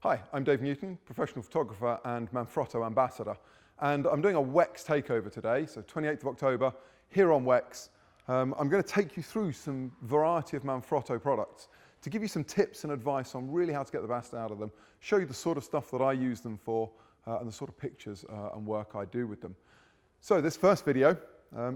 Hi, I'm Dave Newton, professional photographer and Manfrotto ambassador. And I'm doing a WEX takeover today, so 28th of October, here on WEX. I'm going to take you through some variety of Manfrotto products to give you some tips and advice on really how to get the best out of them, show you the sort of stuff that I use them for, and the sort of pictures and work I do with them. So this first video,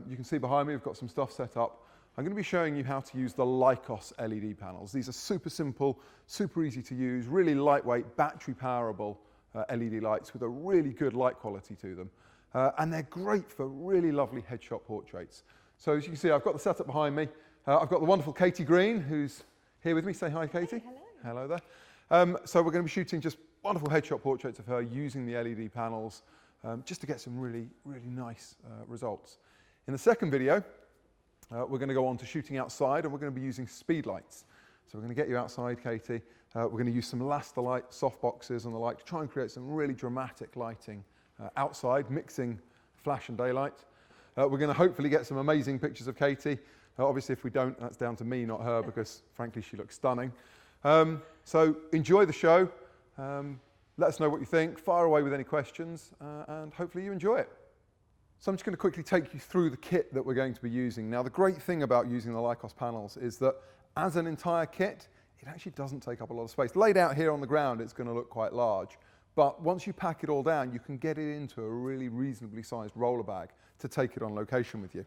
you can see behind me, we've got some stuff set up. I'm going to be showing you how to use the Lykos LED panels. These are super simple, super easy to use, really lightweight, battery powerable LED lights with a really good light quality to them. And they're great for really lovely headshot portraits. So as you can see, I've got the setup behind me. I've got the wonderful Katie Green, who's here with me. Say hi, Katie. Hey, Hello hello. there. So we're going to be shooting just wonderful headshot portraits of her using the LED panels, just to get some really, really nice results. In the second video, we're going to go on to shooting outside, and we're going to be using speed lights. So we're going to get you outside, Katie. We're going to use some Lastolite softboxes and the like to try and create some really dramatic lighting outside, mixing flash and daylight. We're going to hopefully get some amazing pictures of Katie. Obviously, if we don't, that's down to me, not her, because frankly, she looks stunning. So enjoy the show. Let us know what you think. Fire away with any questions, and hopefully you enjoy it. So I'm just going to quickly take you through the kit that we're going to be using. Now, the great thing about using the Lykos panels is that as an entire kit, it actually doesn't take up a lot of space. Laid out here on the ground, it's going to look quite large. But once you pack it all down, you can get it into a really reasonably sized roller bag to take it on location with you.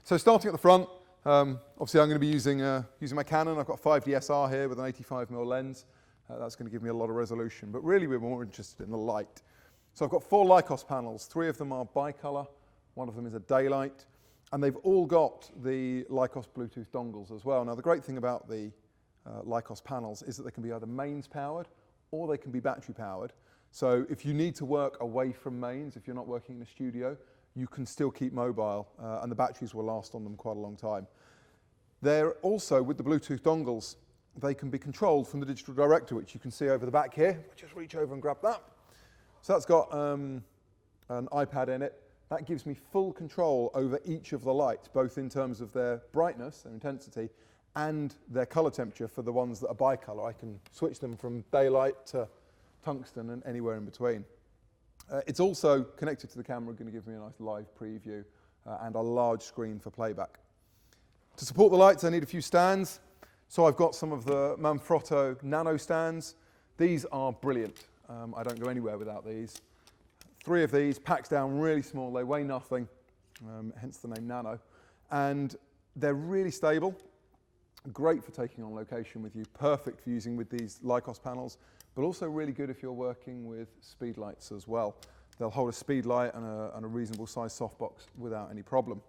So starting at the front, obviously I'm going to be using my Canon. I've got a 5DSR here with an 85mm lens. That's going to give me a lot of resolution. But really, we're more interested in the light. So I've got 4 Lykos panels. 3 of them are bicolor. 1 of them is a daylight, and they've all got the Lykos Bluetooth dongles as well. Now, the great thing about the Lykos panels is that they can be either mains powered or they can be battery powered. So if you need to work away from mains, if you're not working in a studio, you can still keep mobile, and the batteries will last on them quite a long time. They're also, with the Bluetooth dongles, they can be controlled from the digital director, which you can see over the back here. Just reach over and grab that. So that's got an iPad in it. That gives me full control over each of the lights, both in terms of their brightness, their intensity, and their color temperature for the ones that are bicolor. I can switch them from daylight to tungsten and anywhere in between. It's also connected to the camera, going to give me a nice live preview and a large screen for playback. To support the lights, I need a few stands. So I've got some of the Manfrotto nano stands. These are brilliant. I don't go anywhere without these. 3 of these, packs down really small, they weigh nothing, hence the name Nano. And they're really stable, great for taking on location with you, perfect for using with these Lykos panels, but also really good if you're working with speed lights as well. They'll hold a speed light and a reasonable size softbox without any problem.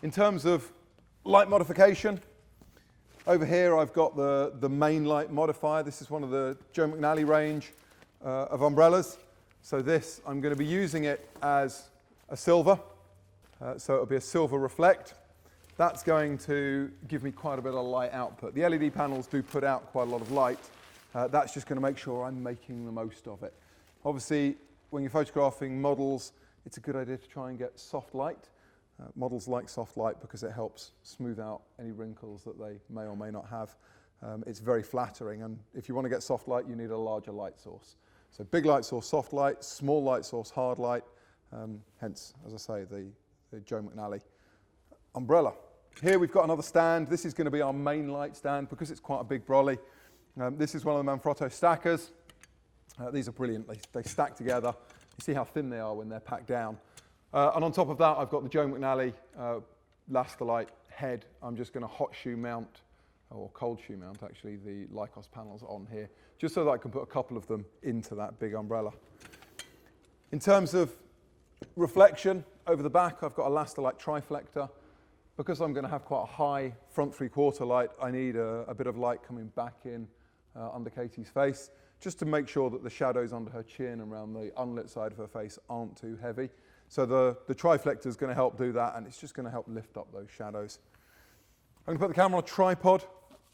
In terms of light modification, over here I've got the main light modifier. This is one of the Joe McNally range of umbrellas. So this, I'm going to be using it as a silver, so it'll be a silver reflect. That's going to give me quite a bit of light output. The LED panels do put out quite a lot of light. That's just going to make sure I'm making the most of it. Obviously, when you're photographing models, it's a good idea to try and get soft light. Models like soft light because it helps smooth out any wrinkles that they may or may not have. It's very flattering, and if you want to get soft light, you need a larger light source. So big light source, soft light, small light source, hard light, hence, as I say, the Joe McNally umbrella. Here we've got another stand. This is going to be our main light stand because it's quite a big brolly. This is one of the Manfrotto stackers. These are brilliant. They stack together. You see how thin they are when they're packed down. And on top of that, I've got the Joe McNally Lastolite head. I'm just going to hot shoe mount, or cold shoe mount actually, the Lykos panels on here, just so that I can put a couple of them into that big umbrella. In terms of reflection, over the back I've got a Lastolite triflector. Because I'm going to have quite a high front 3/4 light, I need a bit of light coming back in under Katie's face, just to make sure that the shadows under her chin and around the unlit side of her face aren't too heavy. So the triflector is going to help do that, and it's just going to help lift up those shadows. I'm going to put the camera on a tripod.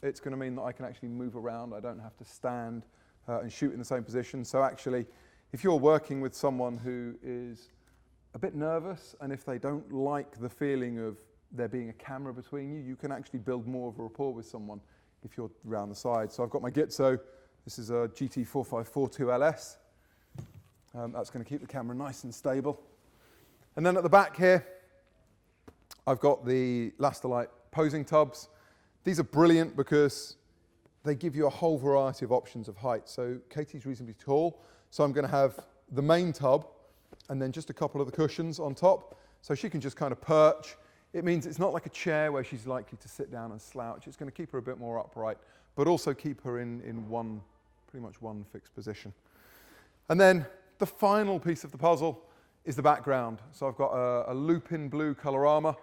It's going to mean that I can actually move around. I don't have to stand and shoot in the same position. So actually, if you're working with someone who is a bit nervous, and if they don't like the feeling of there being a camera between you, you can actually build more of a rapport with someone if you're around the side. So I've got my Gitzo This is a GT4542 LS. That's going to keep the camera nice and stable. And then at the back here, I've got the Lastolite posing tubs. These are brilliant because they give you a whole variety of options of height. So Katie's reasonably tall, so I'm going to have the main tub and then just a couple of the cushions on top, so she can just kind of perch. It means it's not like a chair where she's likely to sit down and slouch. It's going to keep her a bit more upright, but also keep her in pretty much one fixed position. And then the final piece of the puzzle is the background. So I've got a lupin blue colorama.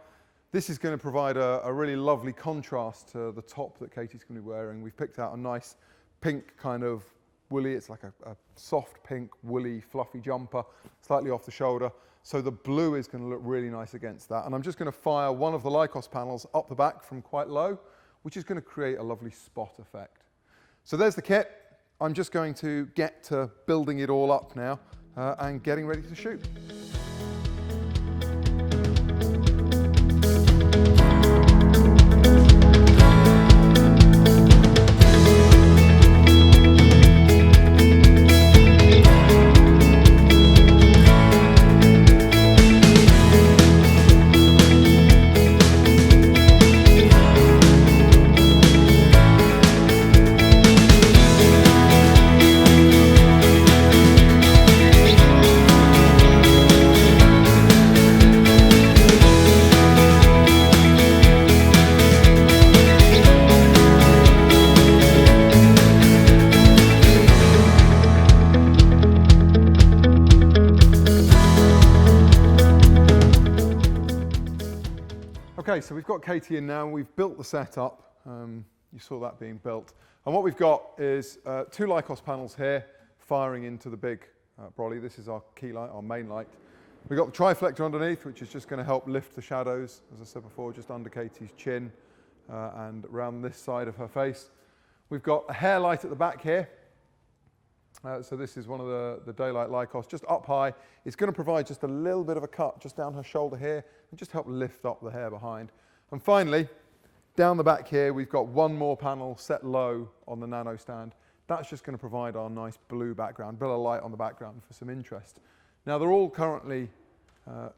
This is going to provide a really lovely contrast to the top that Katie's going to be wearing. We've picked out a nice pink kind of woolly, it's like a soft pink, woolly, fluffy jumper, slightly off the shoulder. So the blue is going to look really nice against that. And I'm just going to fire one of the Lykos panels up the back from quite low, which is going to create a lovely spot effect. So there's the kit. I'm just going to get to building it all up now and getting ready to shoot. Okay, so we've got Katie in now, we've built the setup. You saw that being built. And what we've got is two Lykos panels here firing into the big brolly. This is our key light, our main light. We've got the triflector underneath, which is just going to help lift the shadows, as I said before, just under Katie's chin and around this side of her face. We've got a hair light at the back here. So this is one of the daylight Lykos, just up high. It's going to provide just a little bit of a cut just down her shoulder here and just help lift up the hair behind. And finally, down the back here, we've got one more panel set low on the nano stand. That's just going to provide our nice blue background, bit of light on the background for some interest. Now they're all currently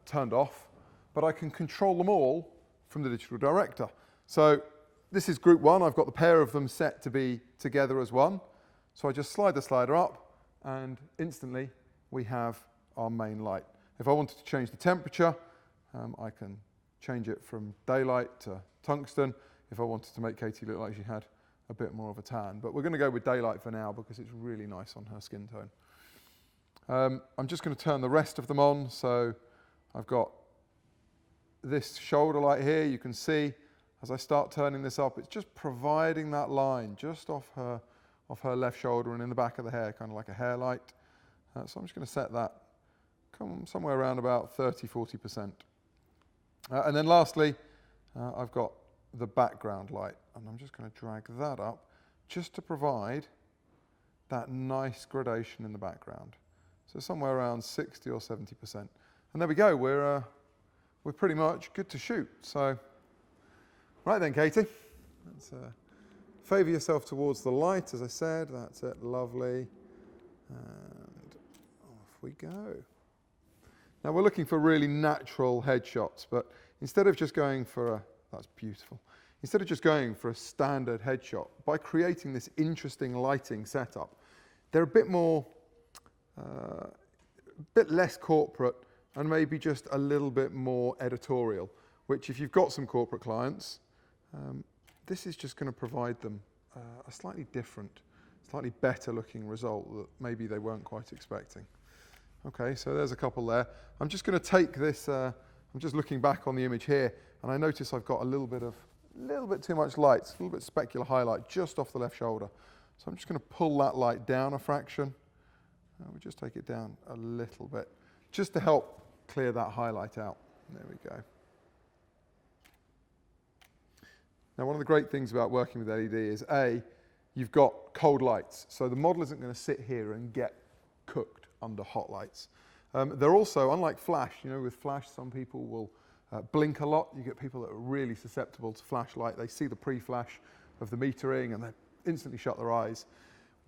turned off, but I can control them all from the digital director. So this is group one. I've got the pair of them set to be together as one. So I just slide the slider up and instantly we have our main light. If I wanted to change the temperature, I can change it from daylight to tungsten if I wanted to make Katie look like she had a bit more of a tan. But we're going to go with daylight for now because it's really nice on her skin tone. I'm just going to turn the rest of them on. So I've got this shoulder light here. You can see as I start turning this up, it's just providing that line just off her left shoulder and in the back of the hair, kind of like a hair light. So I'm just going to set that somewhere around about 30–40%. And then lastly, I've got the background light, and I'm just going to drag that up just to provide that nice gradation in the background. So somewhere around 60 or 70%. And there we go, we're pretty much good to shoot. So, right then, Katie, let's favour yourself towards the light, as I said. That's it, lovely. And off we go. Now we're looking for really natural headshots, but instead of just going for that's beautiful. Instead of just going for a standard headshot, by creating this interesting lighting setup, they're a bit more, a bit less corporate and maybe just a little bit more editorial, which if you've got some corporate clients, this is just going to provide them a slightly different, slightly better looking result that maybe they weren't quite expecting. Okay, so there's a couple there. I'm just going to take this, I'm just looking back on the image here, and I notice I've got a little bit too much light, a little bit specular highlight just off the left shoulder. So I'm just going to pull that light down a fraction. We'll just take it down a little bit, just to help clear that highlight out. There we go. Now, one of the great things about working with LED is A, you've got cold lights. So the model isn't going to sit here and get cooked under hot lights. They're also, unlike flash, you know, with flash, some people will blink a lot. You get people that are really susceptible to flashlight. They see the pre-flash of the metering and they instantly shut their eyes.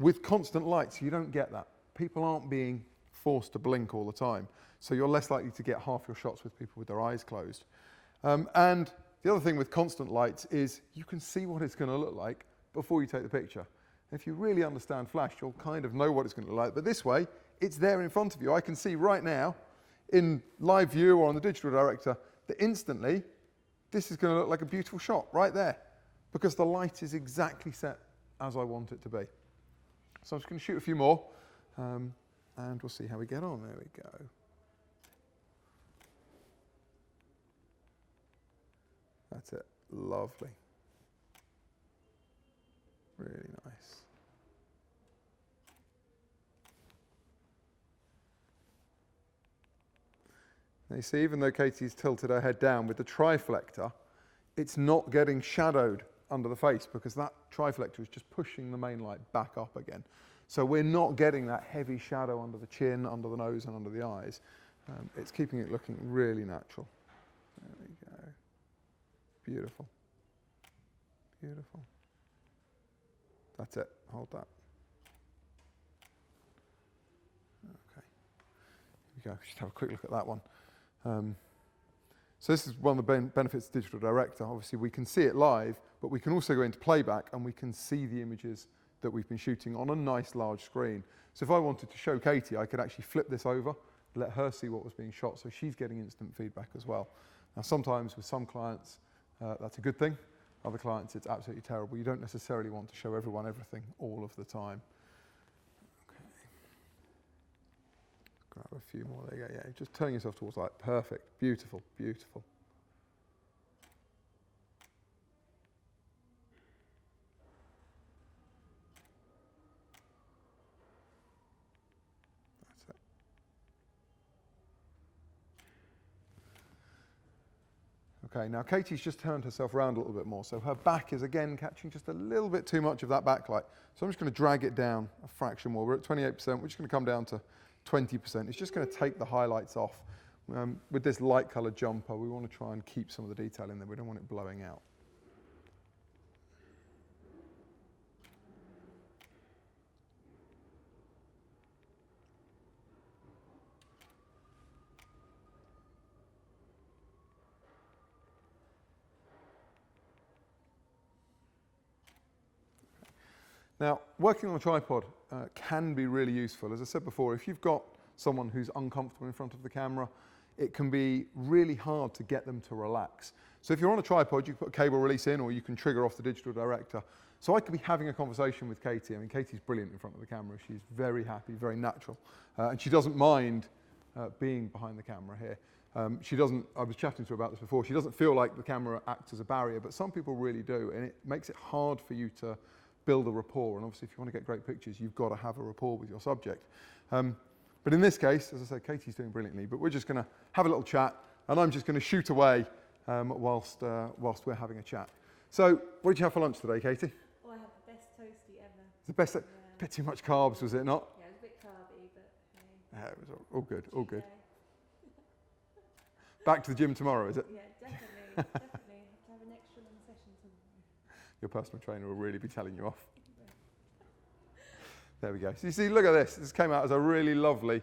With constant lights, you don't get that. People aren't being forced to blink all the time, so you're less likely to get half your shots with people with their eyes closed. And the other thing with constant lights is you can see what it's going to look like before you take the picture. If you really understand flash, you'll kind of know what it's going to look like, but this way, it's there in front of you. I can see right now, in live view or on the digital director, that instantly, this is going to look like a beautiful shot right there, because the light is exactly set as I want it to be. So I'm just going to shoot a few more, and we'll see how we get on. There we go. That's it. Lovely. Really nice. Now you see, even though Katie's tilted her head down with the triflector, it's not getting shadowed under the face because that triflector is just pushing the main light back up again. So we're not getting that heavy shadow under the chin, under the nose and under the eyes. It's keeping it looking really natural. There we go. Beautiful. Beautiful. That's it. Hold that. Okay. Here we go. Just have a quick look at that one. So this is one of the benefits of Digital Director. Obviously we can see it live, but we can also go into playback and we can see the images that we've been shooting on a nice large screen. So if I wanted to show Katie, I could actually flip this over, let her see what was being shot, so she's getting instant feedback as well. Now sometimes with some clients, that's a good thing. Other clients, it's absolutely terrible. You don't necessarily want to show everyone everything all of the time. Okay. Grab a few more. There you go. Yeah, just turn yourself towards light. Perfect. Beautiful. Beautiful. That's it. Okay, now Katie's just turned herself around a little bit more, so her back is again catching just a little bit too much of that backlight. So I'm just going to drag it down a fraction more. We're at 28%, we're just going to come down to 20%. It's just going to take the highlights off. With this light coloured jumper, we want to try and keep some of the detail in there. We don't want it blowing out. Now, working on a tripod can be really useful. As I said before, if you've got someone who's uncomfortable in front of the camera, it can be really hard to get them to relax. So if you're on a tripod, you can put a cable release in, or you can trigger off the digital director. So I could be having a conversation with Katie. I mean, Katie's brilliant in front of the camera. She's very happy, very natural. And she doesn't mind being behind the camera here. She doesn't, I was chatting to her about this before, she doesn't feel like the camera acts as a barrier, but some people really do, and it makes it hard for you to build a rapport. And obviously, if you want to get great pictures, you've got to have a rapport with your subject. But in this case, as I said, Katie's doing brilliantly, but we're just going to have a little chat, and I'm just going to shoot away whilst we're having a chat. So, what did you have for lunch today, Katie? Oh, I had the best toasty ever. It's the best, bit too much carbs, was it not? Yeah, it was a bit carby, but hey. Yeah, it was all good, all good. Back to the gym tomorrow, is it? Yeah, definitely, definitely. Have to have an extra long session tomorrow. Your personal trainer will really be telling you off. There we go. So you see, look at this. This came out as a really lovely,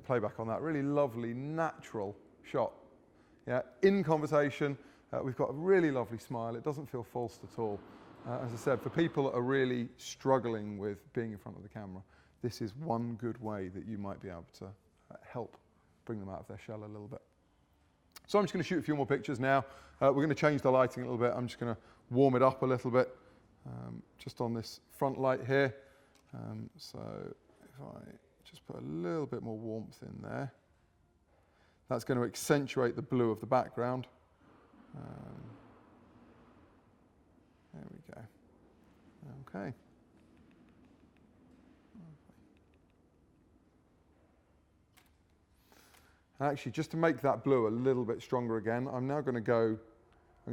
playback on that, really lovely, natural shot. Yeah, in conversation, we've got a really lovely smile. It doesn't feel forced at all. As I said, for people that are really struggling with being in front of the camera, this is one good way that you might be able to help bring them out of their shell a little bit. So I'm just going to shoot a few more pictures now. We're going to change the lighting a little bit. I'm just going to warm it up a little bit, just on this front light here. So if I just put a little bit more warmth in there, that's going to accentuate the blue of the background. There we go. Okay. And actually, just to make that blue a little bit stronger again, I'm now going to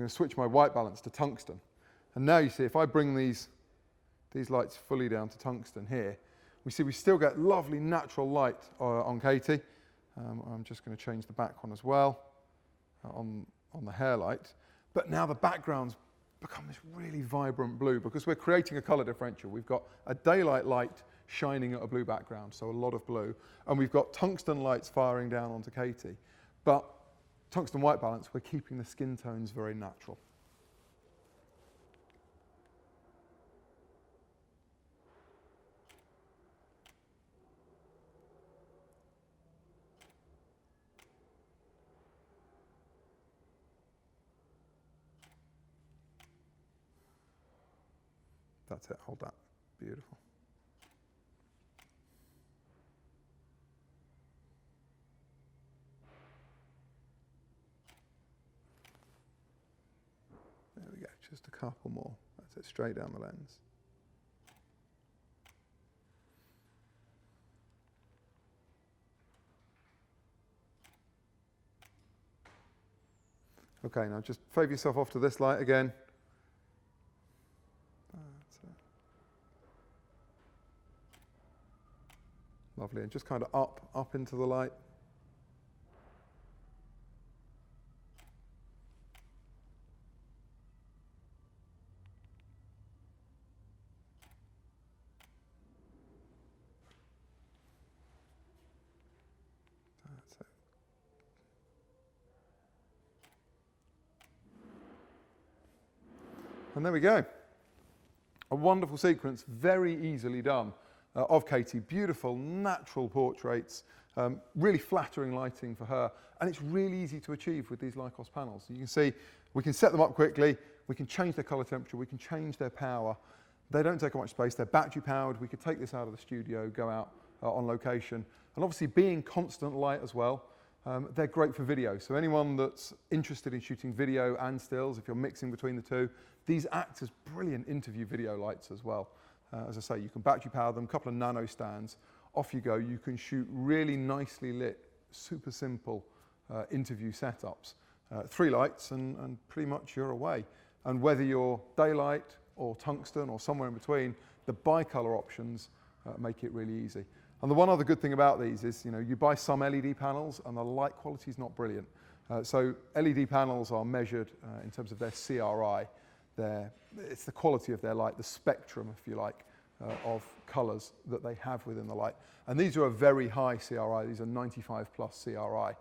switch my white balance to tungsten. And now you see, if I bring these lights fully down to tungsten here, we still get lovely natural light on Katie. I'm just going to change the back one as well on the hair light. But now the background's become this really vibrant blue because we're creating a color differential. We've got a daylight light shining at a blue background, so a lot of blue, and we've got tungsten lights firing down onto Katie. But tungsten white balance, we're keeping the skin tones very natural. That's it, hold that. Beautiful. There we go, just a couple more. That's it, straight down the lens. Okay, now just favour yourself off to this light again. That's it. Lovely, and just kind of up into the light. That's it. And there we go. A wonderful sequence, very easily done, of Katie. Beautiful, natural portraits, really flattering lighting for her, and it's really easy to achieve with these Lykos panels. You can see we can set them up quickly, we can change their colour temperature, we can change their power. They don't take up much space, they're battery powered. We could take this out of the studio, go out on location, and obviously being constant light as well, they're great for video. So anyone that's interested in shooting video and stills, if you're mixing between the two, these act as brilliant interview video lights as well. As I say, you can battery power them, a couple of nano stands, off you go. You can shoot really nicely lit, super simple interview setups. 3 lights and pretty much you're away. And whether you're daylight or tungsten or somewhere in between, the bicolor options make it really easy. And the one other good thing about these is, you buy some LED panels and the light quality is not brilliant. So LED panels are measured in terms of their CRI. It's the quality of their light, the spectrum, if you like, of colours that they have within the light. And these are a very high CRI, these are 95 plus CRI.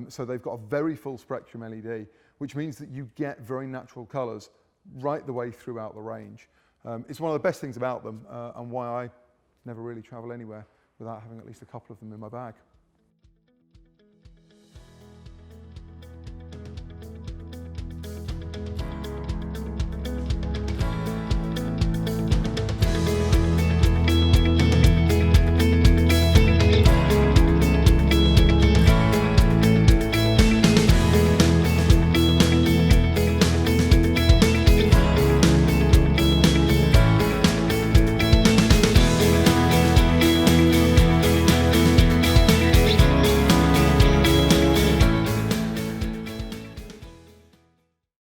So they've got a very full spectrum LED, which means that you get very natural colours right the way throughout the range. It's one of the best things about them and why I never really travel anywhere without having at least a couple of them in my bag.